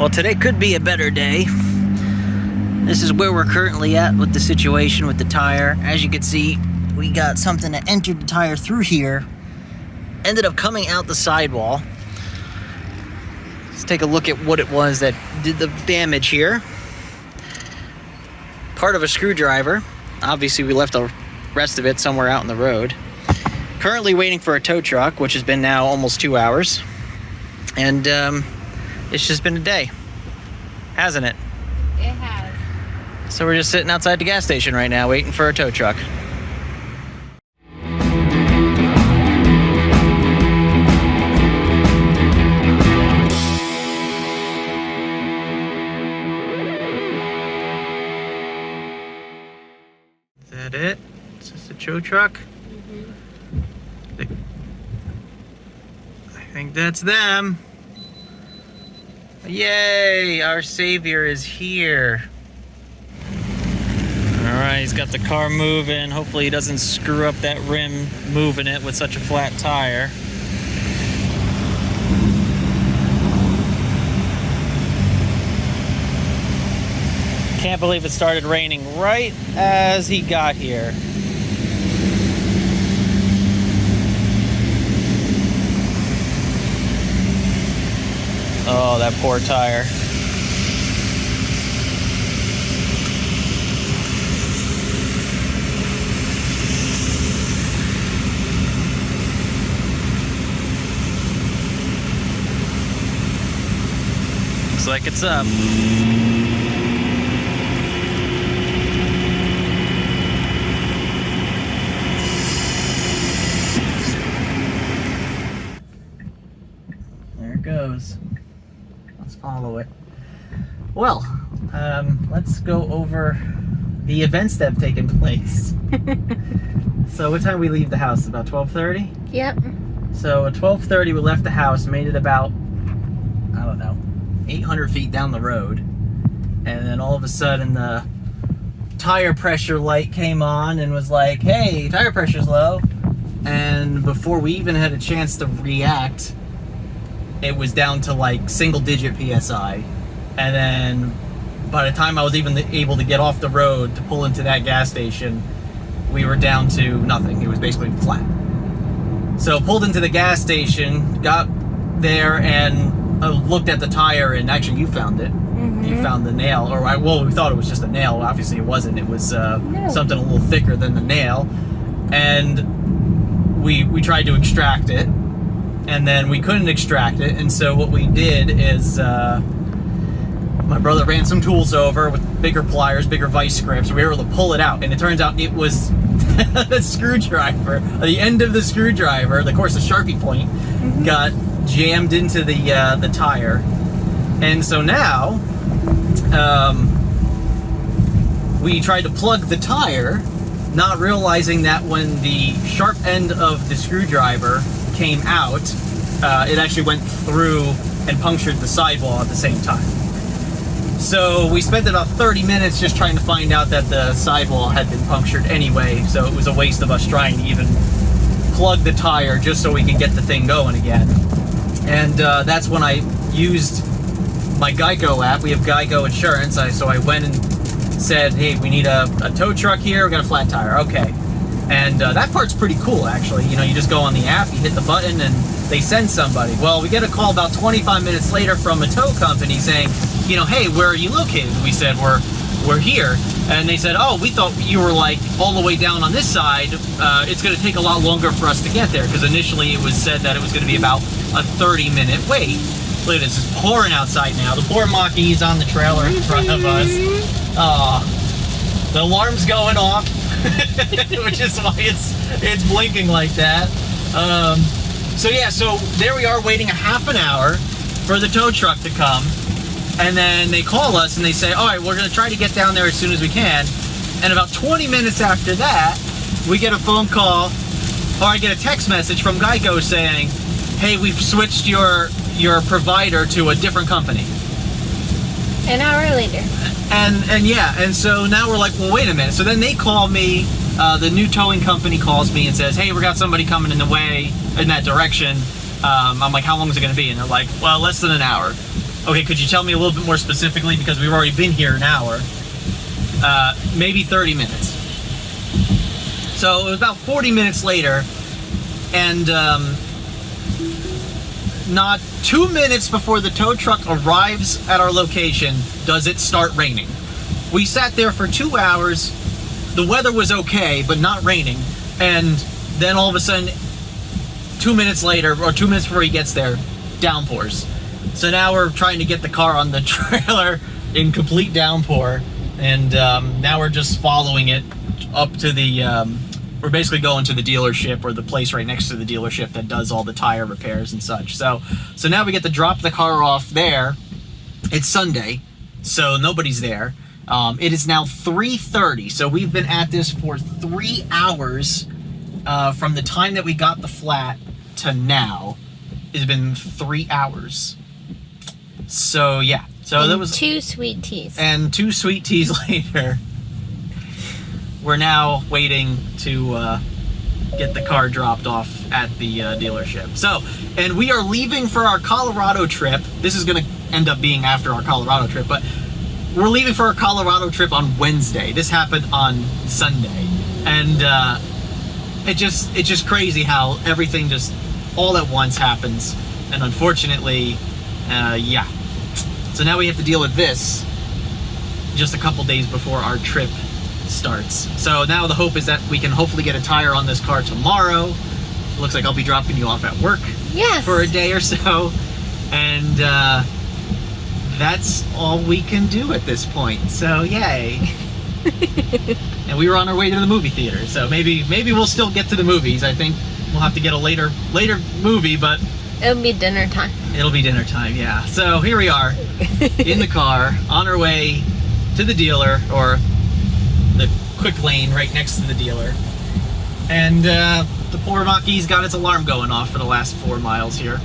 Well, today could be a better day. This is where we're currently at with the situation with the tire. As you can see, we got something that entered the tire through here, ended up coming out the sidewall. Let's take a look at what it was that did the damage here. Part of a screwdriver. Obviously, we left the rest of it somewhere out in the road. Currently waiting for a tow truck, which has been now almost 2 hours. And it's just been a day, hasn't it? It has. So we're just sitting outside the gas station right now waiting for a tow truck. Is that it? Is this a tow truck? I think that's them. Yay, our savior is here. All right, he's got the car moving. Hopefully he doesn't screw up that rim moving it with such a flat tire. Can't believe it started raining right as he got here. Oh, that poor tire. Looks like it's up. There it goes. Let's follow it. Well, let's go over the events that have taken place. So what time we leave the house? About 12:30? Yep. So at 12:30 we left the house, made it about, I don't know, 800 feet down the road. And then all of a sudden the tire pressure light came on and was like, hey, tire pressure's low. And before we even had a chance to react, it was down to like single digit PSI. And then by the time I was even able to get off the road to pull into that gas station, we were down to nothing. It was basically flat. So pulled into the gas station, got there and looked at the tire, and actually you found it. Mm-hmm. You found the nail, or well, we thought it was just a nail. Obviously it wasn't. It was something a little thicker than the nail. And we tried to extract it. And then we couldn't extract it, and so what we did is my brother ran some tools over with bigger pliers, bigger vice grips. We were able to pull it out, and it turns out it was the screwdriver, the end of the screwdriver, of course the Sharpie point, got jammed into the tire. And so now we tried to plug the tire, not realizing that when the sharp end of the screwdriver came out, it actually went through and punctured the sidewall at the same time. So we spent about 30 minutes just trying to find out that the sidewall had been punctured anyway, so it was a waste of us trying to even plug the tire just so we could get the thing going again. And that's when I used my Geico app. We have Geico insurance, so I went and said, hey, we need a tow truck here, we got a flat tire. Okay. And that part's pretty cool, actually. You know, you just go on the app, you hit the button, and they send somebody. Well, we get a call about 25 minutes later from a tow company saying, you know, hey, where are you located? We said, we're here. And they said, oh, we thought you were like all the way down on this side. It's going to take a lot longer for us to get there, because initially it was said that it was going to be about a 30-minute wait. Look at this, it's pouring outside now. The poor Mach-E is on the trailer in front of us. The alarm's going off. Which is why it's blinking like that. So there we are waiting a half an hour for the tow truck to come, and then they call us and they say, all right, we're going to try to get down there as soon as we can. And about 20 minutes after that, we get a phone call, or I get a text message from Geico saying, hey, we've switched your provider to a different company. An hour later. And so now we're like, well, wait a minute. So then they call me, the new towing company calls me and says, hey, we got somebody coming in the way in that direction. I'm like, how long is it going to be? And they're like, well, less than an hour. Okay, could you tell me a little bit more specifically, because we've already been here an hour? Maybe 30 minutes. So it was about 40 minutes later, and not 2 minutes before the tow truck arrives at our location does it start raining. We sat there for 2 hours. The weather was okay, but not raining. And then all of a sudden, 2 minutes later, or 2 minutes before he gets there, downpours. So now we're trying to get the car on the trailer in complete downpour. And now we're just following it up to the, we're basically going to the dealership, or the place right next to the dealership that does all the tire repairs and such. So now we get to drop the car off there. It's Sunday, so nobody's there. It is now 3:30, so we've been at this for 3 hours from the time that we got the flat to now. It's been 3 hours. So yeah, so and that was 2 sweet teas. And 2 sweet teas later, we're now waiting to get the car dropped off at the dealership. So, and we are leaving for our Colorado trip. This is going to end up being after our Colorado trip, but we're leaving for our Colorado trip on Wednesday. This happened on Sunday, and it's just crazy how everything just all at once happens. And unfortunately, yeah. So now we have to deal with this just a couple days before our trip starts. So now the hope is that we can hopefully get a tire on this car tomorrow. Looks like I'll be dropping you off at work for a day or so. And that's all we can do at this point. So yay. And we were on our way to the movie theater. So maybe we'll still get to the movies. I think we'll have to get a later movie, but it'll be dinner time. It'll be dinner time, yeah. So here we are in the car on our way to the dealer, or the quick lane right next to the dealer. And the poor Mach-E's got its alarm going off for the last 4 miles here.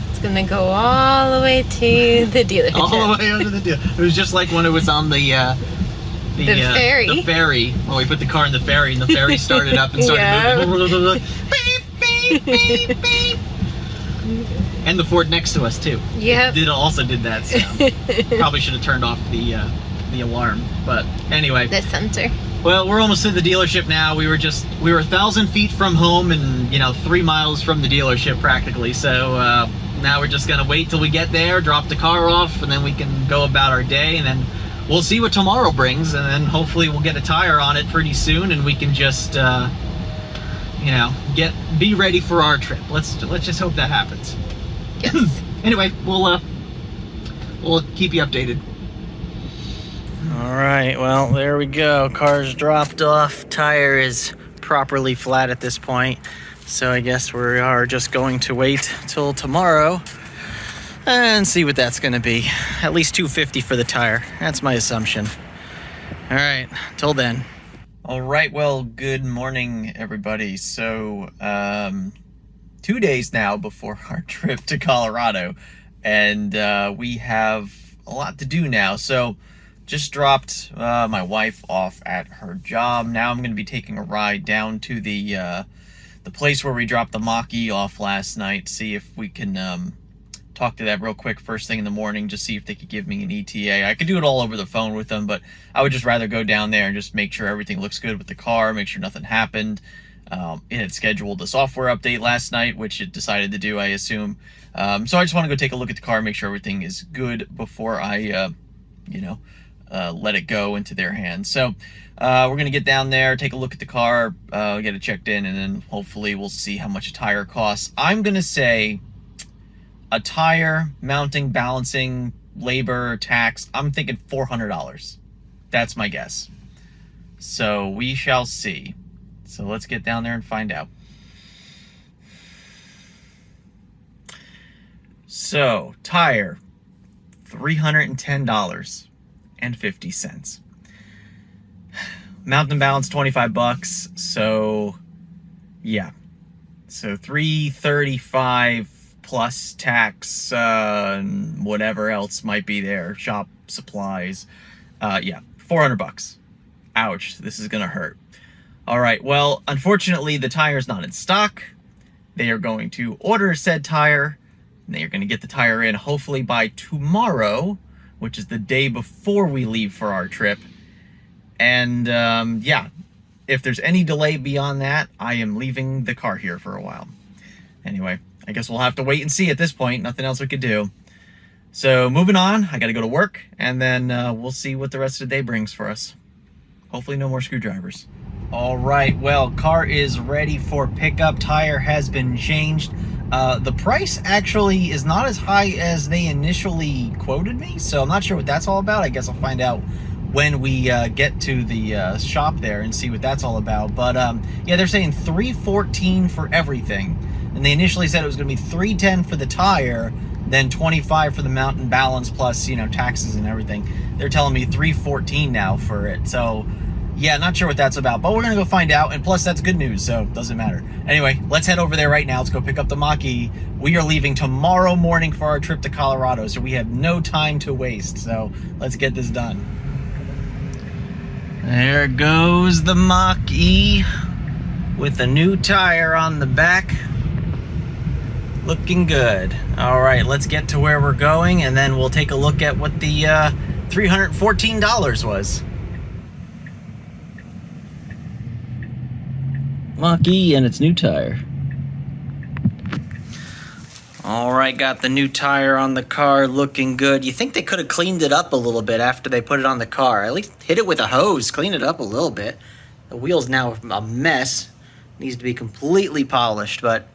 It's gonna go all the way to the dealership. All the way under the dealer. It was just like when it was on the ferry. The ferry. Well, we put the car in the ferry, and the ferry started up and started moving. Beep, beep, beep, beep. And the Ford next to us too. Yep. It also did that sound. Probably should have turned off the alarm, but anyway. The sensor. Well, we're almost to the dealership now. We were 1,000 feet from home, and 3 miles from the dealership practically. So now we're just gonna wait till we get there, drop the car off, and then we can go about our day, and then we'll see what tomorrow brings, and then hopefully we'll get a tire on it pretty soon, and we can just be ready for our trip. Let's just hope that happens. Yes. Anyway, we'll keep you updated. All right, well, there we go. Car's dropped off. Tire is properly flat at this point. So I guess we are just going to wait till tomorrow and see what that's going to be. At least $250 for the tire. That's my assumption. All right, till then. All right, well, good morning, everybody. So, 2 days now before our trip to Colorado, and we have a lot to do now. So just dropped my wife off at her job. Now I'm going to be taking a ride down to the place where we dropped the Mach-E off last night, see if we can talk to that real quick first thing in the morning, just see if they could give me an ETA. I could do it all over the phone with them, but I would just rather go down there and just make sure everything looks good with the car, make sure nothing happened. It had scheduled a software update last night, which it decided to do, I assume. So I just want to go take a look at the car, make sure everything is good before I, let it go into their hands. So we're going to get down there, take a look at the car, get it checked in, and then hopefully we'll see how much a tire costs. I'm going to say a tire, mounting, balancing, labor, tax, I'm thinking $400. That's my guess. So we shall see. So let's get down there and find out. So, tire, $310.50. Mount and balance, $25. So, yeah. So $335 plus tax, whatever else might be there, shop supplies. Yeah, $400. Ouch, this is gonna hurt. All right, well, unfortunately, the tire's not in stock. They are going to order said tire And they're going to get the tire in hopefully by tomorrow, which is the day before we leave for our trip. And yeah, if there's any delay beyond that, I am leaving the car here for a while. Anyway, I guess we'll have to wait and see at this point. Nothing else we could do. So moving on, I got to go to work, and then we'll see what the rest of the day brings for us. Hopefully no more screwdrivers. All right, well, car is ready for pickup. Tire has been changed. The price actually is not as high as they initially quoted me, so I'm not sure what that's all about. I guess I'll find out when we get to the shop there and see what that's all about. But yeah, they're saying $314 for everything, and they initially said it was going to be $310 for the tire, then $25 for the mount and balance, plus, you know, taxes and everything. They're telling me $314 now for it. So yeah, not sure what that's about, but we're gonna go find out. And plus, that's good news, so it doesn't matter. Anyway, let's head over there right now. Let's go pick up the Mach-E. We are leaving tomorrow morning for our trip to Colorado, so we have no time to waste. So let's get this done. There goes the Mach-E with a new tire on the back. Looking good. All right, let's get to where we're going, and then we'll take a look at what the $314 was. Mach-E and its new tire. All right, got the new tire on the car, looking good. You think they could have cleaned it up a little bit after they put it on the car? At least hit it with a hose, clean it up a little bit. The wheel's now a mess. Needs to be completely polished, but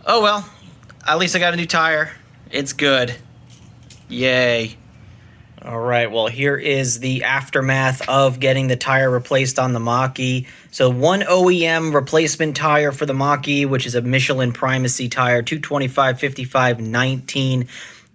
oh well. At least I got a new tire. It's good. Yay. All right, well, here is the aftermath of getting the tire replaced on the Mach-E. So one OEM replacement tire for the Mach-E, which is a Michelin Primacy tire, $225, $55, $19.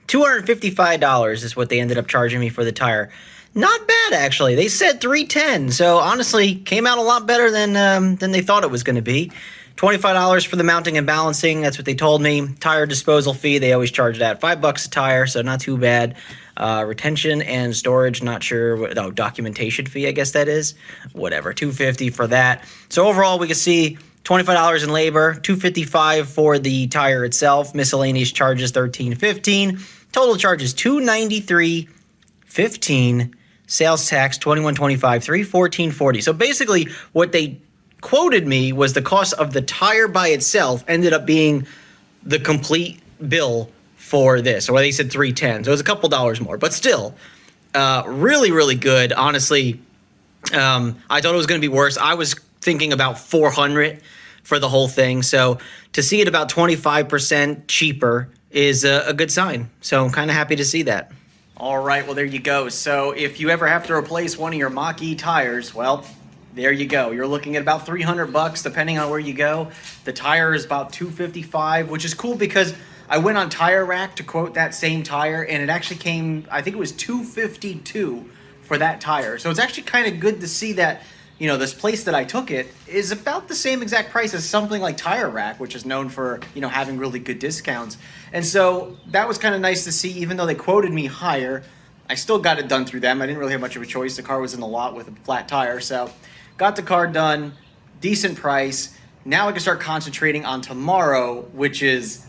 $255 is what they ended up charging me for the tire. Not bad, actually. They said $310, so honestly, came out a lot better than they thought it was going to be. $25 for the mounting and balancing, that's what they told me. Tire disposal fee, they always charge that. $5 a tire, so not too bad. Retention and storage, not sure what, no, documentation fee, I guess that is. Whatever, $250 for that. So overall, we can see $25 in labor, $255 for the tire itself. Miscellaneous charges, $13.15. Total charges, $293.15. Sales tax, $21.25, $314.40. So basically, what they quoted me was the cost of the tire by itself ended up being the complete bill for this. Or they said $310, so it was a couple dollars more, but still, really, really good. Honestly, I thought it was going to be worse. I was thinking about $400 for the whole thing. So to see it about 25% cheaper is a good sign. So I'm kind of happy to see that. All right, well, there you go. So if you ever have to replace one of your Mach-E tires, well, there you go. You're looking at about $300 depending on where you go. The tire is about $255, which is cool because I went on Tire Rack to quote that same tire, and it actually came, I think it was $252 for that tire. So it's actually kind of good to see that, you know, this place that I took it is about the same exact price as something like Tire Rack, which is known for, you know, having really good discounts. And so that was kind of nice to see. Even though they quoted me higher, I still got it done through them. I didn't really have much of a choice. The car was in the lot with a flat tire, so got the car done, decent price. Now I can start concentrating on tomorrow, which is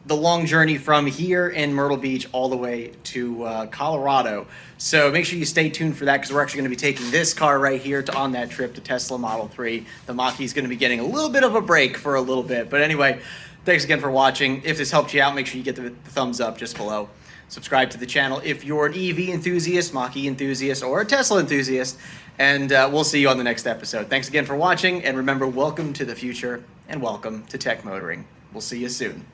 the long journey from here in Myrtle Beach all the way to Colorado. So make sure you stay tuned for that, because we're actually going to be taking this car right here on that trip to Tesla Model 3. The Mach-E is going to be getting a little bit of a break for a little bit. But anyway, thanks again for watching. If this helped you out, make sure you get the thumbs up just below. Subscribe to the channel if you're an EV enthusiast, Mach-E enthusiast, or a Tesla enthusiast. And we'll see you on the next episode. Thanks again for watching. And remember, welcome to the future and welcome to Tech Motoring. We'll see you soon.